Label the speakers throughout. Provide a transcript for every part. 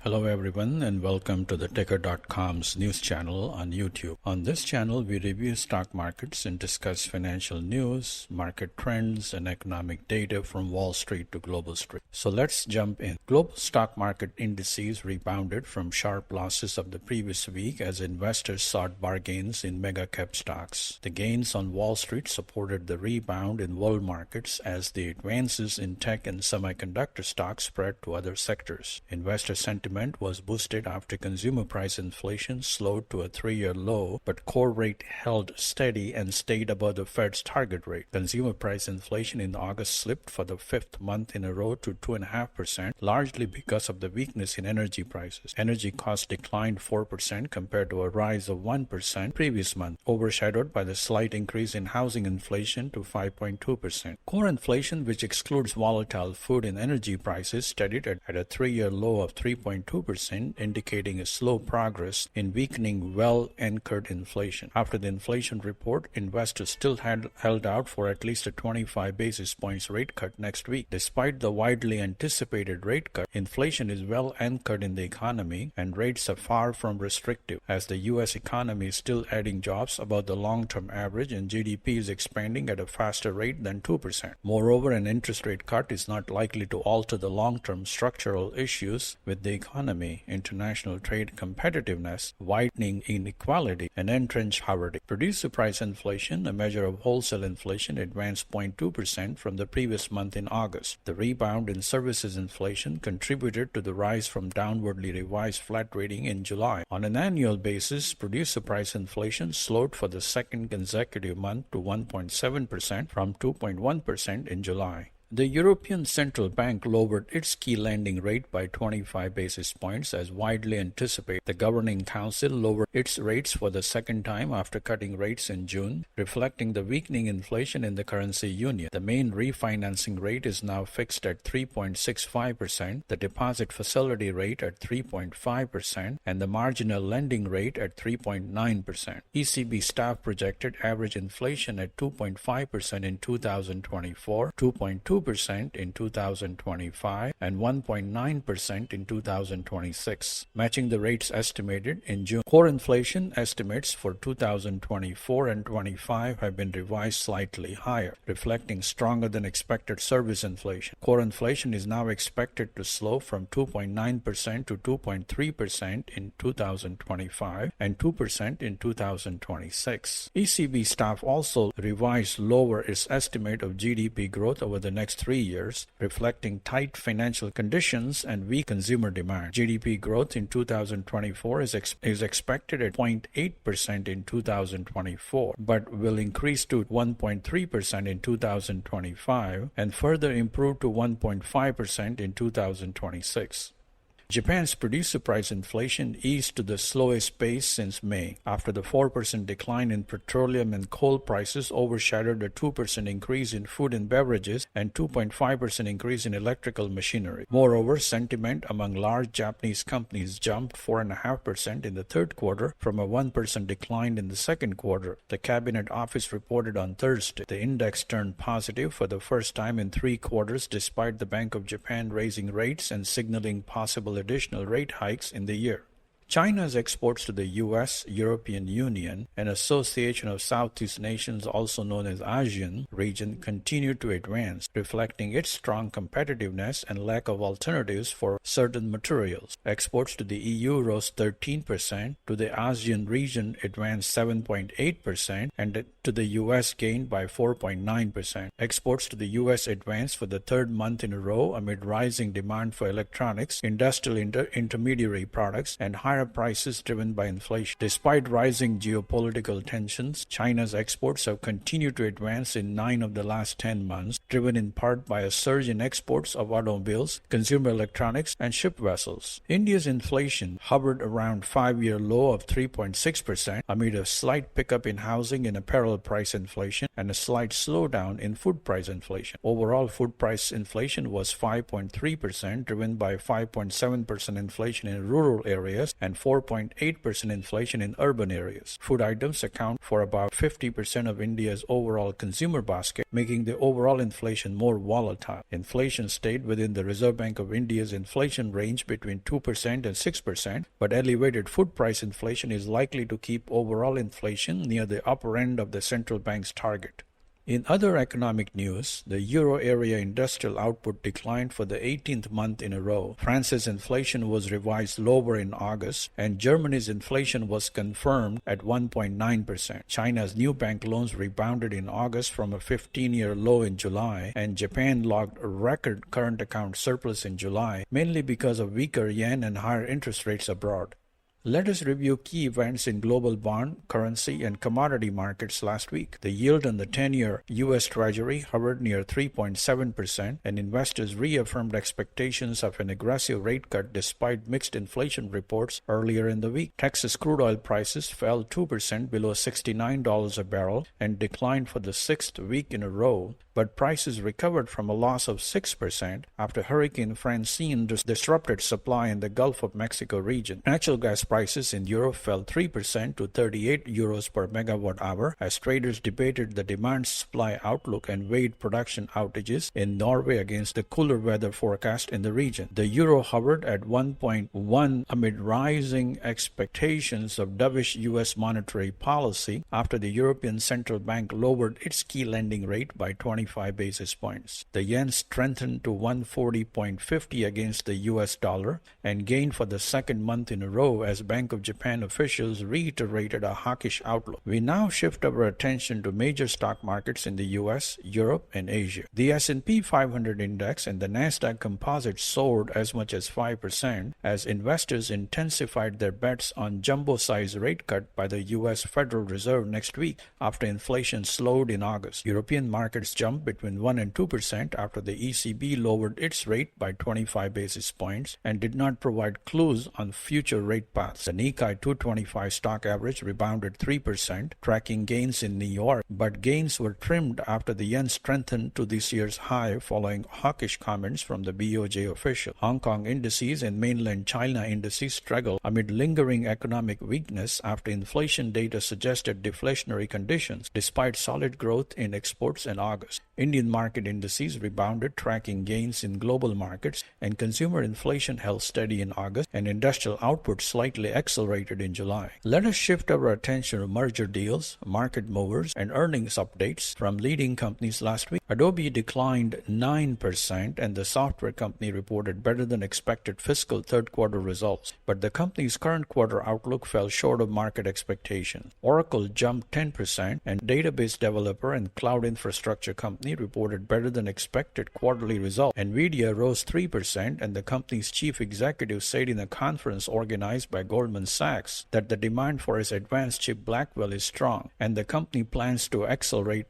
Speaker 1: Hello everyone and welcome to the Ticker.com's news channel on YouTube. On this channel, we review stock markets and discuss financial news, market trends, and economic data from Wall Street to Global Street. So let's jump in. Global stock market indices rebounded from sharp losses of the previous week as investors sought bargains in mega-cap stocks. The gains on Wall Street supported the rebound in world markets as the advances in tech and semiconductor stocks spread to other sectors. Investor sentiment was boosted after consumer price inflation slowed to a 3-year low, but core rate held steady and stayed above the Fed's target rate. Consumer price inflation in August slipped for the 5th month in a row to 2.5%, largely because of the weakness in energy prices. Energy costs declined 4% compared to a rise of 1% previous month, overshadowed by the slight increase in housing inflation to 5.2%. Core inflation, which excludes volatile food and energy prices, steadied at a 3-year low of 3.2%, indicating a slow progress in weakening well-anchored inflation. After the inflation report, investors still held out for at least a 25 basis points rate cut next week. Despite the widely anticipated rate cut, inflation is well anchored in the economy and rates are far from restrictive, as the U.S. economy is still adding jobs above the long-term average and GDP is expanding at a faster rate than 2%. Moreover, an interest rate cut is not likely to alter the long-term structural issues with the economy, international trade competitiveness, widening inequality, and entrenched poverty. Producer price inflation, a measure of wholesale inflation, advanced 0.2% from the previous month in August. The rebound in services inflation contributed to the rise from downwardly revised flat rating in July. On an annual basis, producer price inflation slowed for the second consecutive month to 1.7% from 2.1% in July. The European Central Bank lowered its key lending rate by 25 basis points as widely anticipated. The Governing Council lowered its rates for the second time after cutting rates in June, reflecting the weakening inflation in the currency union. The main refinancing rate is now fixed at 3.65%, the deposit facility rate at 3.5%, and the marginal lending rate at 3.9%. ECB staff projected average inflation at 2.5% in 2024, 2.2% in 2025, and 1.9% in 2026, matching the rates estimated in June. Core inflation estimates for 2024 and 25 have been revised slightly higher, reflecting stronger than expected service inflation. Core inflation is now expected to slow from 2.9% to 2.3% in 2025 and 2% in 2026. ECB staff also revised lower its estimate of GDP growth over the next 3 years, reflecting tight financial conditions and weak consumer demand. GDP growth in 2024 is expected at 0.8% in 2024, but will increase to 1.3% in 2025 and further improve to 1.5% in 2026. Japan's producer price inflation eased to the slowest pace since May, after the 4% decline in petroleum and coal prices overshadowed a 2% increase in food and beverages and 2.5% increase in electrical machinery. Moreover, sentiment among large Japanese companies jumped 4.5% in the third quarter from a 1% decline in the second quarter. The Cabinet Office reported on Thursday. The index turned positive for the first time in 3 quarters despite the Bank of Japan raising rates and signaling possible additional rate hikes in the year. China's exports to the U.S., European Union, and Association of Southeast Nations, also known as ASEAN region, continued to advance, reflecting its strong competitiveness and lack of alternatives for certain materials. Exports to the EU rose 13%, to the ASEAN region advanced 7.8%, and to the U.S. gained by 4.9%. Exports to the U.S. advanced for the third month in a row amid rising demand for electronics, industrial intermediary products, and higher prices driven by inflation. Despite rising geopolitical tensions, China's exports have continued to advance in 9 of the last 10 months, driven in part by a surge in exports of automobiles, consumer electronics, and ship vessels. India's inflation hovered around 5-year low of 3.6% amid a slight pickup in housing and apparel price inflation and a slight slowdown in food price inflation. Overall, food price inflation was 5.3%, driven by 5.7% inflation in rural areas and and 4.8% inflation in urban areas. Food items account for about 50% of India's overall consumer basket, making the overall inflation more volatile. Inflation stayed within the Reserve Bank of India's inflation range between 2% and 6%, but elevated food price inflation is likely to keep overall inflation near the upper end of the central bank's target. In other economic news, the euro area industrial output declined for the 18th month in a row. France's inflation was revised lower in August, and Germany's inflation was confirmed at 1.9%. China's new bank loans rebounded in August from a 15-year low in July, and Japan logged a record current account surplus in July, mainly because of weaker yen and higher interest rates abroad. Let us review key events in global bond, currency, and commodity markets last week. The yield on the 10-year U.S. Treasury hovered near 3.7%, and investors reaffirmed expectations of an aggressive rate cut despite mixed inflation reports earlier in the week. Texas crude oil prices fell 2% below $69 a barrel and declined for the sixth week in a row, but prices recovered from a loss of 6% after Hurricane Francine disrupted supply in the Gulf of Mexico region. Natural gas prices in Europe fell 3% to 38 euros per megawatt hour as traders debated the demand-supply outlook and weighed production outages in Norway against the cooler weather forecast in the region. The euro hovered at 1.1 amid rising expectations of dovish U.S. monetary policy after the European Central Bank lowered its key lending rate by 25 basis points. The yen strengthened to 140.50 against the U.S. dollar and gained for the second month in a row as Bank of Japan officials reiterated a hawkish outlook. We now shift our attention to major stock markets in the U.S., Europe, and Asia. The S&P 500 index and the Nasdaq Composite soared as much as 5% as investors intensified their bets on jumbo-sized rate cut by the U.S. Federal Reserve next week after inflation slowed in August. European markets jumped between 1 and 2% after the ECB lowered its rate by 25 basis points and did not provide clues on future rate paths. The Nikkei 225 stock average rebounded 3%, tracking gains in New York, but gains were trimmed after the yen strengthened to this year's high following hawkish comments from the BOJ official. Hong Kong indices and mainland China indices struggled amid lingering economic weakness after inflation data suggested deflationary conditions, despite solid growth in exports in August. Indian market indices rebounded, tracking gains in global markets, and consumer inflation held steady in August, and industrial output slightly accelerated in July. Let us shift our attention to merger deals, market movers, and earnings updates from leading companies last week. Adobe declined 9%, and the software company reported better than expected fiscal third quarter results, but the company's current quarter outlook fell short of market expectations. Oracle jumped 10%, and database developer and cloud infrastructure company reported better than expected quarterly results. Nvidia rose 3%, and the company's chief executive said in a conference organized by Goldman Sachs that the demand for its advanced chip Blackwell is strong, and the company plans to accelerate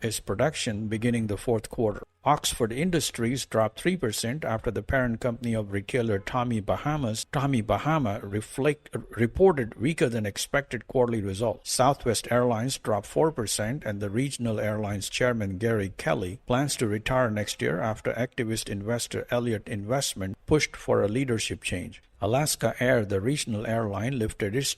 Speaker 1: its production beginning the fourth quarter. Oxford Industries dropped 3% after the parent company of retailer Tommy Bahama reported weaker than expected quarterly results. Southwest Airlines dropped 4%, and the regional airlines chairman Gary Kelly plans to retire next year after activist investor Elliott Investment pushed for a leadership change. Alaska Air, the regional airline, lifted its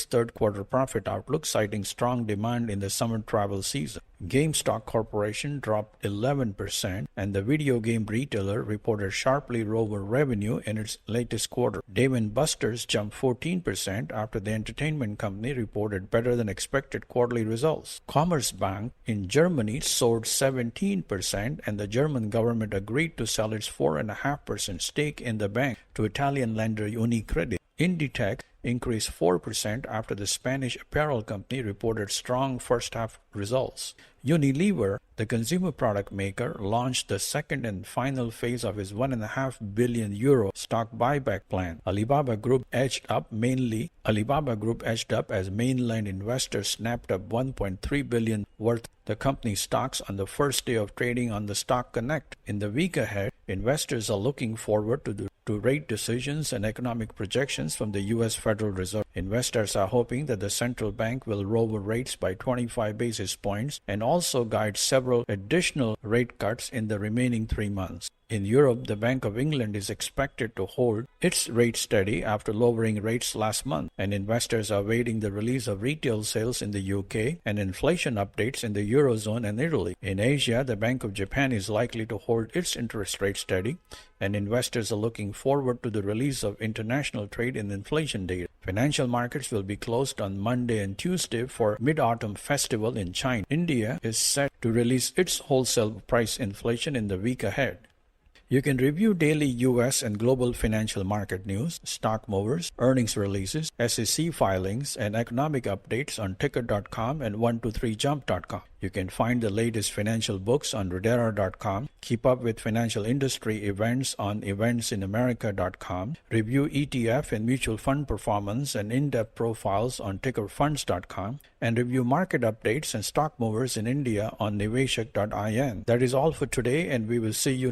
Speaker 1: third quarter profit outlook, citing strong demand in the summer travel season. GameStop Corporation dropped 11%, and the video game retailer reported sharply lower revenue in its latest quarter. Dave & Buster's jumped 14% after the entertainment company reported better than expected quarterly results. Commerzbank in Germany soared 17%, and the German government agreed to sell its 4.5% stake in the bank to Italian lender UniCredit. Inditex increased 4% after the Spanish apparel company reported strong first-half results. Unilever, the consumer product maker, launched the second and final phase of its €1.5 billion stock buyback plan. Alibaba Group edged up as mainland investors snapped up $1.3 billion worth the company's stocks on the first day of trading on the Stock Connect. In the week ahead, investors are looking forward to rate decisions and economic projections from the U.S. Federal Reserve. Investors are hoping that the central bank will lower rates by 25 basis points and also guide several additional rate cuts in the remaining 3 months. In Europe, the Bank of England is expected to hold its rate steady after lowering rates last month, and investors are awaiting the release of retail sales in the UK and inflation updates in the Eurozone and Italy. In Asia, the Bank of Japan is likely to hold its interest rate steady, and investors are looking forward to the release of international trade and inflation data. Financial markets will be closed on Monday and Tuesday for Mid-Autumn Festival in China. India is set to release its wholesale price inflation in the week ahead. You can review daily U.S. and global financial market news, stock movers, earnings releases, SEC filings, and economic updates on ticker.com and 123jump.com. You can find the latest financial books on Redera.com, keep up with financial industry events on eventsinamerica.com, review ETF and mutual fund performance and in-depth profiles on tickerfunds.com, and review market updates and stock movers in India on niveshak.in. That is all for today, and we will see you next